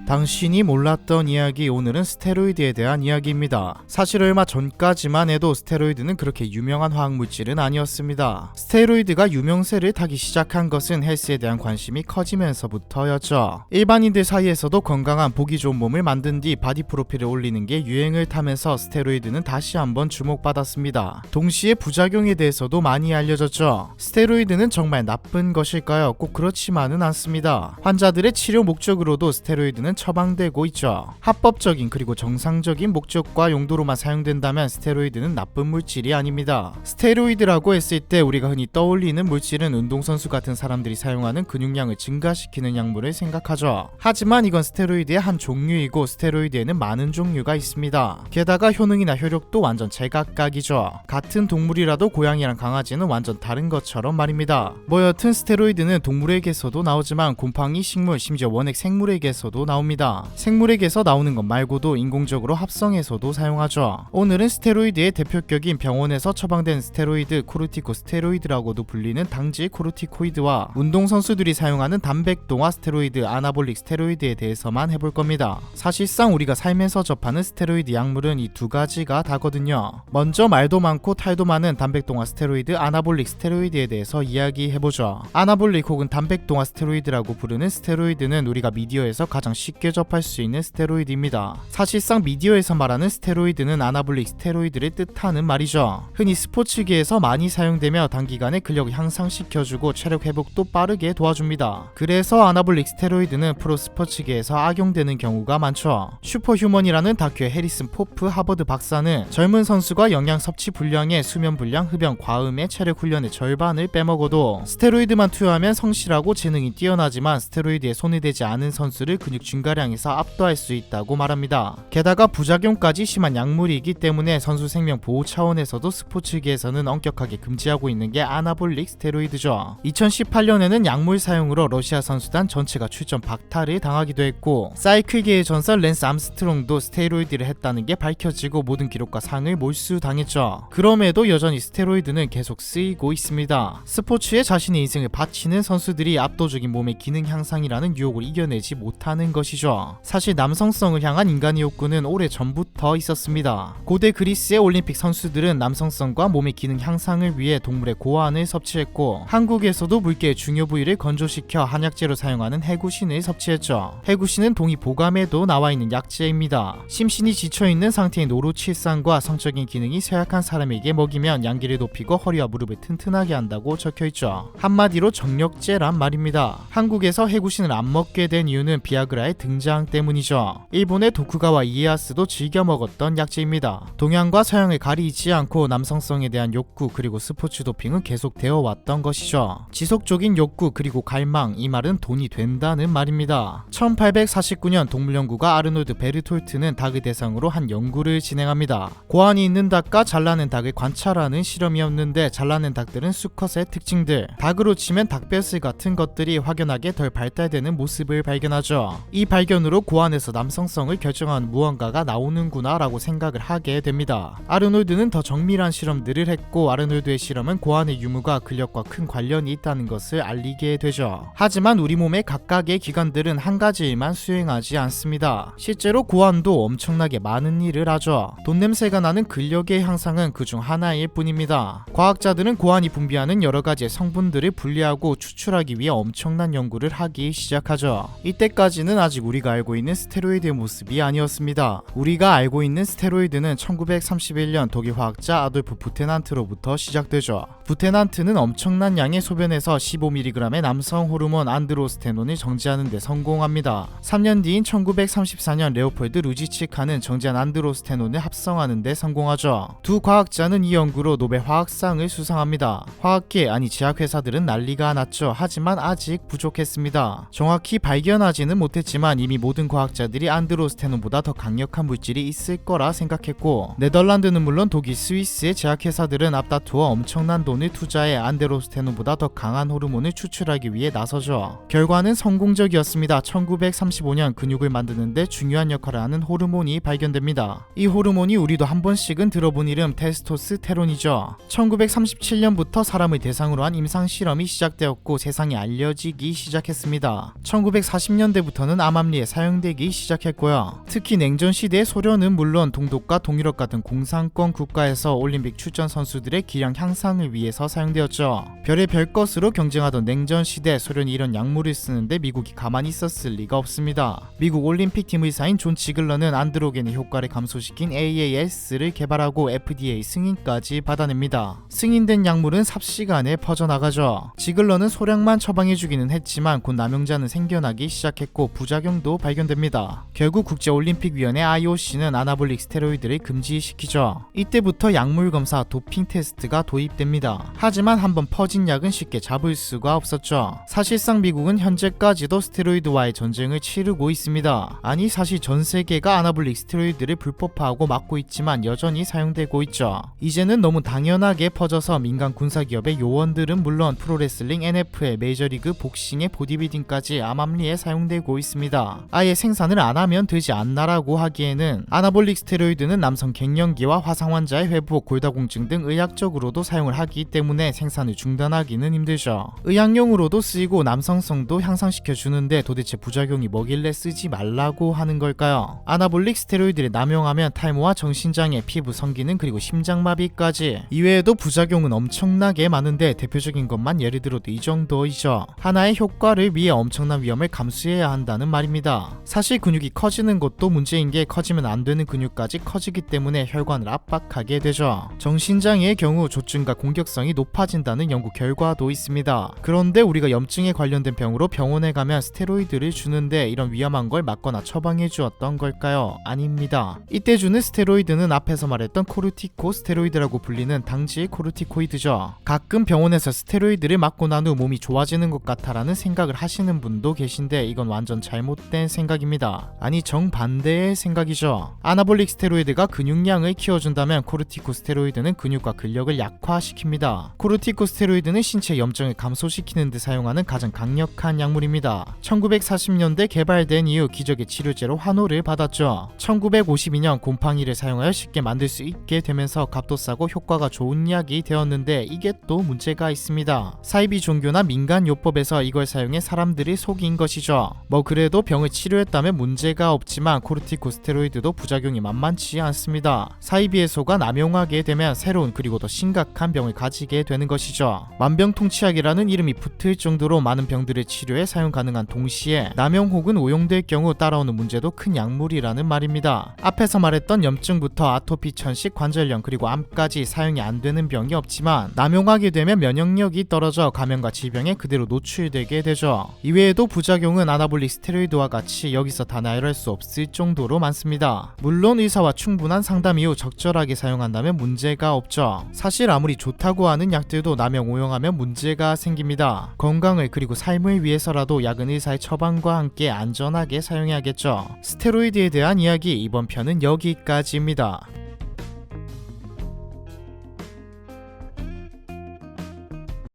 당신이 몰랐던 이야기, 오늘은 스테로이드에 대한 이야기입니다. 사실 얼마 전까지만 해도 스테로이드는 그렇게 유명한 화학물질은 아니었습니다. 스테로이드가 유명세를 타기 시작한 것은 헬스에 대한 관심이 커지면서부터였죠. 일반인들 사이에서도 건강한 보기 좋은 몸을 만든 뒤 바디 프로필을 올리는 게 유행을 타면서 스테로이드는 다시 한번 주목받았습니다. 동시에 부작용에 대해서도 많이 알려졌죠. 스테로이드는 정말 나쁜 것일까요? 꼭 그렇지만은 않습니다. 환자들의 치료 목적으로도 스테로이드는 처방되고 있죠. 합법적인 그리고 정상적인 목적과 용도로만 사용된다면 스테로이드는 나쁜 물질이 아닙니다. 스테로이드라고 했을 때 우리가 흔히 떠올리는 물질은 운동선수 같은 사람들이 사용하는 근육량을 증가시키는 약물을 생각하죠. 하지만 이건 스테로이드의 한 종류이고 스테로이드에는 많은 종류가 있습니다. 게다가 효능이나 효력도 완전 제각각이죠. 같은 동물이라도 고양이랑 강아지는 완전 다른 것처럼 말입니다. 뭐 여튼 스테로이드는 동물에게서도 나오지만 곰팡이, 식물, 심지어 원액 생물에게서도 나옵니다. 생물에게서 나오는 것 말고도 인공적으로 합성해서도 사용하죠. 오늘은 스테로이드의 대표격인 병원에서 처방된 스테로이드, 코르티코스테로이드라고도 불리는 당질 코르티코이드와 운동선수들이 사용하는 단백동화 스테로이드, 아나볼릭 스테로이드에 대해서만 해볼 겁니다. 사실상 우리가 살면서 접하는 스테로이드 약물은 이 두 가지가 다거든요. 먼저 말도 많고 탈도 많은 단백동화 스테로이드, 아나볼릭 스테로이드에 대해서 이야기해보죠. 아나볼릭 혹은 단백동화 스테로이드라고 부르는 스테로이드는 우리가 미디어에서 가장 쉽게 접할 수 있는 스테로이드입니다. 사실상 미디어에서 말하는 스테로이드는 아나볼릭 스테로이드를 뜻하는 말이죠. 흔히 스포츠계에서 많이 사용되며 단기간에 근력을 향상시켜주고 체력 회복도 빠르게 도와줍니다. 그래서 아나볼릭 스테로이드는 프로 스포츠계에서 악용되는 경우가 많죠. 슈퍼휴먼이라는 다큐의 해리슨 포프 하버드 박사는 젊은 선수가 영양 섭취 불량에 수면 불량, 흡연, 과음에 체력 훈련의 절반을 빼먹어도 스테로이드만 투여하면 성실하고 재능이 뛰어나지만 스테로이드에 손이 되지 않은 선수를 근육 증가량에서 압도할 수 있다고 말합니다. 게다가 부작용까지 심한 약물이기 때문에 선수 생명 보호 차원에서도 스포츠계에서는 엄격하게 금지하고 있는 게 아나볼릭 스테로이드죠. 2018년에는 약물 사용으로 러시아 선수단 전체가 출전 박탈을 당하기도 했고, 사이클계의 전설 랜스 암스트롱도 스테로이드를 했다는 게 밝혀지고 모든 기록과 상을 몰수당했죠. 그럼에도 여전히 스테로이드는 계속 쓰이고 있습니다. 스포츠에 자신의 인생을 바치는 선수들이 압도적인 몸의 기능 향상이라는 유혹을 이겨내지 못하는 것이죠. 사실 남성성을 향한 인간의 욕구는 오래전부터 있었습니다. 고대 그리스의 올림픽 선수들은 남성성과 몸의 기능 향상을 위해 동물의 고환을 섭취했고, 한국에서도 물개의 중요 부위를 건조시켜 한약재로 사용하는 해구신을 섭취했죠. 해구신은 동의보감에도 나와있는 약재입니다. 심신이 지쳐있는 상태인 노루칠상과 성적인 기능이 쇠약한 사람에게 먹이면 양기를 높이고 허리와 무릎을 튼튼하게 한다고 적혀있죠. 한마디로 정력제란 말입니다. 한국에서 해구신을 안 먹게 된 이유는 비아그라의 등장 때문이죠. 일본의 도쿠가와 이에야스도 즐겨 먹었던 약재입니다. 동양과 서양을 가리지 않고 남성성에 대한 욕구 그리고 스포츠 도핑은 계속되어 왔던 것이죠. 지속적인 욕구 그리고 갈망, 이 말은 돈이 된다는 말입니다. 1849년 동물연구가 아르놀드 베르톨트는 닭을 대상으로 한 연구를 진행합니다. 고환이 있는 닭과 잘나는 닭을 관찰하는 실험이었는데, 잘나는 닭들은 수컷의 특징들, 닭으로 치면 닭뼈슬 같은 것들이 확연하게 덜 발달되는 모습을 발견하죠. 이 발견으로 고환에서 남성성을 결정하는 무언가가 나오는구나 라고 생각을 하게 됩니다. 아르놀드는 더 정밀한 실험들을 했고, 아르놀드의 실험은 고환의 유무가 근력과 큰 관련이 있다는 것을 알리게 되죠. 하지만 우리 몸의 각각의 기관들은 한 가지 일만 수행하지 않습니다. 실제로 고환도 엄청나게 많은 일을 하죠. 돈 냄새가 나는 근력의 향상은 그중 하나일 뿐입니다. 과학자들은 고환이 분비하는 여러 가지의 성분들을 분리하고 추출하기 위해 엄청난 연구를 하기 시작하죠. 이때까지는 아직 우리가 알고 있는 스테로이드의 모습이 아니었습니다. 우리가 알고 있는 스테로이드는 1931년 독일 화학자 아돌프 부테난트로부터 시작되죠. 부테난트는 엄청난 양의 소변에서 15mg의 남성 호르몬 안드로스테논을 정지하는 데 성공합니다. 3년 뒤인 1934년 레오폴드 루지치카는 정지한 안드로스테논을 합성하는 데 성공하죠. 두 과학자는 이 연구로 노벨 화학상을 수상합니다. 화학계, 아니 제약회사들은 난리가 났죠. 하지만 아직 부족했습니다. 정확히 발견하지는 못했지만 이미 모든 과학자들이 안드로스테논보다 더 강력한 물질이 있을 거라 생각했고, 네덜란드는 물론 독일, 스위스의 제약회사들은 앞다투어 엄청난 돈을 투자해 안드로스테논보다 더 강한 호르몬을 추출하기 위해 나서죠. 결과는 성공적이었습니다. 1935년 근육을 만드는데 중요한 역할을 하는 호르몬이 발견됩니다. 이 호르몬이 우리도 한 번씩은 들어본 이름 테스토스테론이죠. 1937년부터 사람을 대상으로 한 임상실험이 시작되었고 세상에 알려지기 시작했습니다. 1940년대부터는 암암리에 사용되기 시작했고요. 특히 냉전 시대의 소련은 물론 동독과 동유럽 같은 공산권 국가에서 올림픽 출전 선수들의 기량 향상을 위해서 사용되었죠. 별의별 것으로 경쟁하던 냉전 시대 소련이 이런 약물을 쓰는데 미국이 가만히 있었을 리가 없습니다. 미국 올림픽 팀 의사인 존 지글러는 안드로겐의 효과를 감소시킨 AAS를 개발하고 FDA 승인까지 받아냅니다. 승인된 약물은 삽시간에 퍼져나가죠. 지글러는 소량만 처방해주기는 했지만 곧 남용자는 생겨나기 시작했고 부작용도 발견됩니다. 결국 국제올림픽위원회 IOC는 아나볼릭 스테로이드를 금지시키죠. 이때부터 약물 검사 도핑 테스트가 도입됩니다. 하지만 한번 퍼진 약은 쉽게 잡을 수가 없었죠. 사실상 미국은 현재까지도 스테로이드와의 전쟁을 치르고 있습니다. 아니 사실 전 세계가 아나볼릭 스테로이드를 불법화하고 막고 있지만 여전히 사용되고 있죠. 이제는 너무 당연하게 퍼져서 민간 군사기업의 요원들은 물론 프로레슬링, NFL, 메이저리그, 복싱의 보디빌딩까지 암암리에 사용되고 있습니다. 아예 생산을 안 하면 되지 않나라고 하기에는 아나볼릭 스테로이드는 남성 갱년기와 화상 환자의 회복, 골다공증 등 의학적으로도 사용을 하기 때문에 생산을 중단하기는 힘들죠. 의학용으로도 쓰이고 남성성도 향상시켜 주는데 도대체 부작용이 뭐길래 쓰지 말라고 하는 걸까요? 아나볼릭 스테로이드를 남용하면 탈모와 정신장애, 피부 성기능 그리고 심장마비까지, 이외에도 부작용은 엄청나게 많은데 대표적인 것만 예를 들어도 이 정도이죠. 하나의 효과를 위해 엄청난 위험을 감수해야 한다는 말입니다. 사실 근육이 커지는 것도 문제인 게 커지면 안 되는 근육까지 커지기 때문에 혈관을 압박하게 되죠. 정신장애의 경우 조증과 공격성이 높아진다는 연구 결과도 있습니다. 그런데 우리가 염증에 관련된 병으로 병원에 가면 스테로이드를 주는데 이런 위험한 걸 맞거나 처방해 주었던 걸까요? 아닙니다. 이때 주는 스테로이드는 앞에서 말했던 코르티코 스테로이드라고 불리는 당질 코르티코이드죠. 가끔 병원에서 스테로이드를 맞고 난 후 몸이 좋아지는 것 같아라는 생각을 하시는 분도 계신데 이건 완전 잘못된 생각입니다. 아니 정반대의 생각이죠. 아나볼릭 스테로이드가 근육량을 키워준다면 코르티코 스테로이드는 근육과 근력을 약화시킵니다. 코르티코 스테로이드는 신체 염증을 감소시키는 데 사용하는 가장 강력한 약물입니다. 1940년대 개발된 이후 기적의 치료제로 환호를 받았죠. 1952년 곰팡이를 사용하여 쉽게 만들 수 있게 되면서 값도 싸고 효과가 좋은 약이 되었는데 이게 또 문제가 있습니다. 사이비 종교나 민간 요법에서 이걸 사용해 사람들이 속인 것이죠. 뭐 그래도 병을 치료했다면 문제가 없지만 코르티코스테로이드도 부작용이 만만치 않습니다. 사이비에소가 남용하게 되면 새로운 그리고 더 심각한 병을 가지게 되는 것이죠. 만병통치약이라는 이름이 붙을 정도로 많은 병들을 치료에 사용 가능한 동시에 남용 혹은 오용될 경우 따라오는 문제도 큰 약물이라는 말입니다. 앞에서 말했던 염증부터 아토피, 천식, 관절염 그리고 암까지 사용이 안 되는 병이 없지만 남용하게 되면 면역력이 떨어져 감염과 질병에 그대로 노출되게 되죠. 이외에도 부작용은 아나볼릭 스테로이드와 같이 여기서 다 나열할 수 없을 정도로 많습니다. 물론 의사와 충분한 상담 이후 적절하게 사용한다면 문제가 없죠. 사실 아무리 좋다고 하는 약들도 남용 오용하면 문제가 생깁니다. 건강을 그리고 삶을 위해서라도 약은 의사의 처방과 함께 안전하게 사용해야겠죠. 스테로이드에 대한 이야기 이번 편은 여기까지입니다.